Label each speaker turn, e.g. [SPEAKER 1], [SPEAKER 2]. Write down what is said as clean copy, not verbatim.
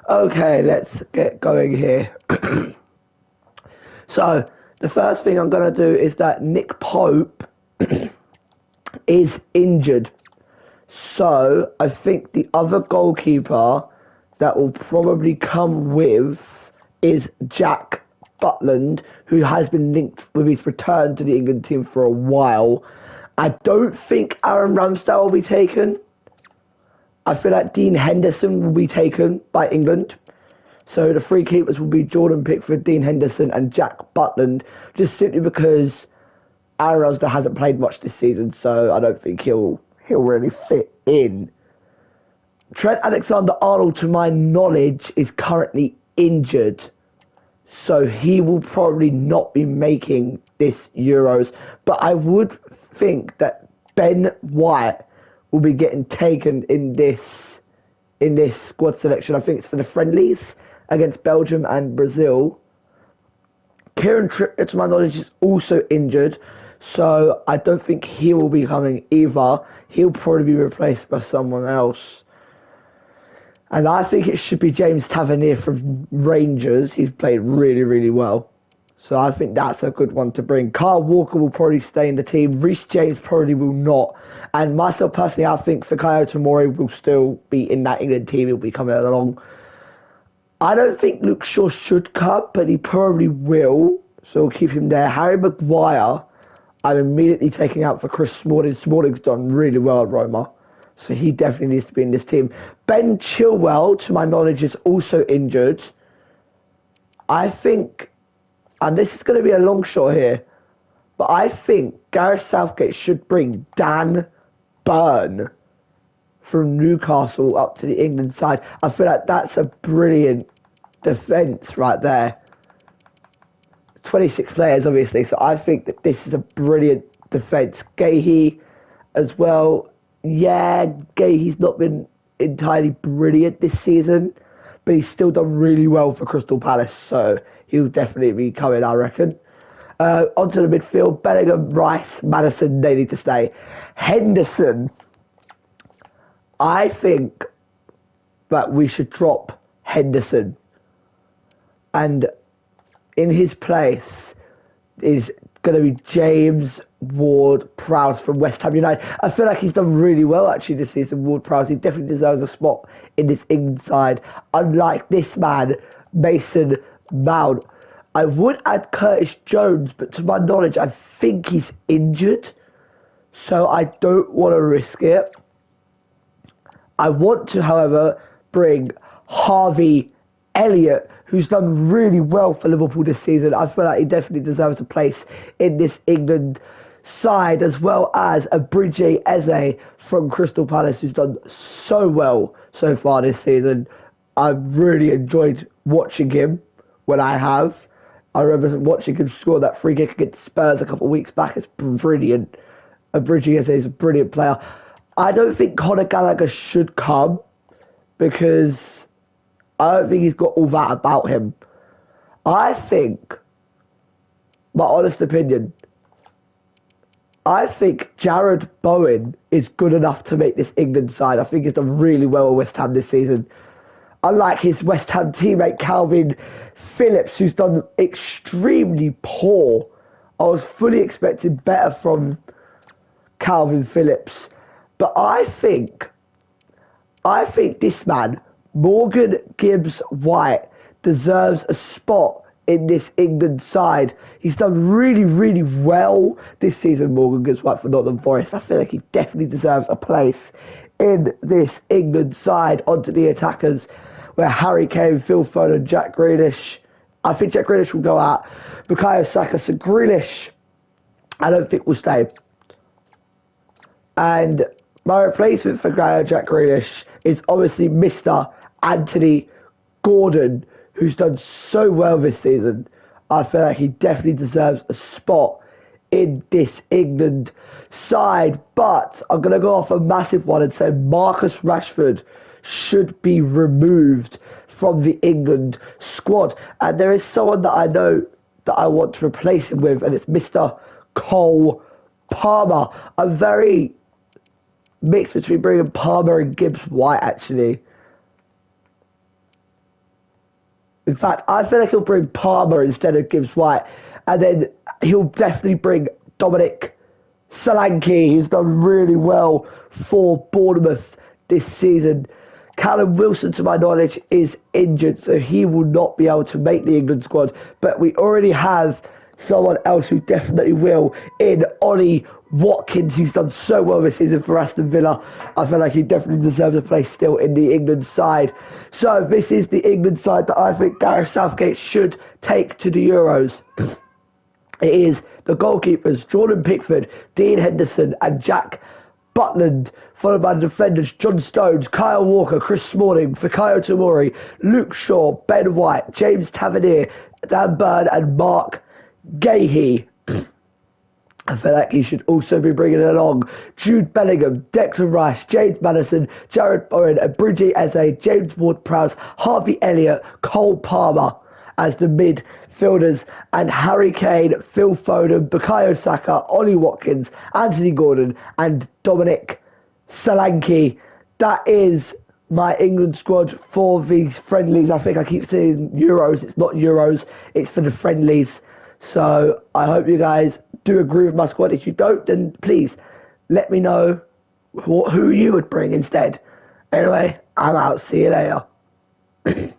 [SPEAKER 1] Okay, let's get going here. So, the first thing I'm going to do is that Nick Pope is injured. So, I think the other goalkeeper that will probably come with is Jack Butland, who has been linked with his return to the England team for a while. I don't think Aaron Ramsdale will be taken. I feel like Dean Henderson will be taken by England. So the three keepers will be Jordan Pickford, Dean Henderson and Jack Butland, just simply because Aaron Ramsdale hasn't played much this season, so I don't think he'll really fit in. Trent Alexander-Arnold, to my knowledge, is currently injured, so he will probably not be making this Euros. But I would think that Ben White will be getting taken in this squad selection. I think it's for the friendlies against Belgium and Brazil. Kieran Trippier, to my knowledge, is also injured, so I don't think he will be coming either. He'll probably be replaced by someone else. And I think it should be James Tavernier from Rangers. He's played really, really well. So I think that's a good one to bring. Kyle Walker will probably stay in the team. Reece James probably will not. And myself personally, I think Fikayo Tomori will still be in that England team. He'll be coming along. I don't think Luke Shaw should come, but he probably will. So we'll keep him there. Harry Maguire, I'm immediately taking out for Chris Smalling. Smalling's done really well at Roma, so he definitely needs to be in this team. Ben Chilwell, to my knowledge, is also injured. I think, and this is going to be a long shot here, but I think Gareth Southgate should bring Dan Burn from Newcastle up to the England side. I feel like that's a brilliant defence right there. 26 players, obviously, so I think that this is a brilliant defence. Gahey as well. Yeah, Gahey's not been entirely brilliant this season, but he's still done really well for Crystal Palace, so he'll definitely be coming, I reckon. Onto the midfield, Bellingham, Rice, Maddison, they need to stay. Henderson, I think that we should drop Henderson, and in his place is going to be James Ward-Prowse from West Ham United. I feel like he's done really well actually this season, Ward-Prowse. He definitely deserves a spot in this England side, unlike this man, Mason Mount. I would add Curtis Jones, but to my knowledge, I think he's injured, so I don't want to risk it. I want to, however, bring Harvey Elliott, who's done really well for Liverpool this season. I feel like he definitely deserves a place in this England side, as well as Abridge Eze from Crystal Palace, who's done so well so far this season. I've really enjoyed watching him when I have. I remember watching him score that free kick against Spurs a couple of weeks back. It's brilliant. Abridge Eze is a brilliant player. I don't think Conor Gallagher should come because I don't think he's got all that about him. I think, my honest opinion, I think Jared Bowen is good enough to make this England side. I think he's done really well at West Ham this season. Unlike his West Ham teammate Calvin Phillips, who's done extremely poor. I was fully expecting better from Calvin Phillips. But I think this man, Morgan Gibbs White, deserves a spot in this England side. He's done really, really well this season, Morgan Gibbs White, for Nottingham Forest. I feel like he definitely deserves a place in this England side. Onto the attackers, where Harry Kane, Phil Foden, Jack Grealish. I think Jack Grealish will go out. Bukayo Saka, so Grealish, I don't think will stay. And my replacement for Jack Grealish is obviously Mr. Anthony Gordon, who's done so well this season. I feel like he definitely deserves a spot in this England side. But I'm going to go off a massive one and say Marcus Rashford should be removed from the England squad. And there is someone that I know that I want to replace him with, and it's Mr. Cole Palmer. I'm very mixed between bringing Palmer and Gibbs White, actually. In fact, I feel like he'll bring Palmer instead of Gibbs White. And then he'll definitely bring Dominic Solanke, who's done really well for Bournemouth this season. Callum Wilson, to my knowledge, is injured, so he will not be able to make the England squad. But we already have someone else who definitely will in Ollie Watkins, who's done so well this season for Aston Villa. I feel like he definitely deserves a place still in the England side. So this is the England side that I think Gareth Southgate should take to the Euros. It is the goalkeepers, Jordan Pickford, Dean Henderson and Jack Butland, followed by the defenders, John Stones, Kyle Walker, Chris Smalling, Fikayo Tomori, Luke Shaw, Ben White, James Tavernier, Dan Burn and Mark Gahey. I feel like he should also be bringing along Jude Bellingham, Declan Rice, James Maddison, Jared Bowen, and Bridgie Eze, James Ward-Prowse, Harvey Elliott, Cole Palmer as the midfielders, and Harry Kane, Phil Foden, Bukayo Saka, Ollie Watkins, Anthony Gordon, and Dominic Solanke. That is my England squad for these friendlies. I think I keep saying Euros. It's not Euros. It's for the friendlies. So I hope you guys do agree with my squad. If you don't, then please let me know who you would bring instead. Anyway, I'm out. See you later.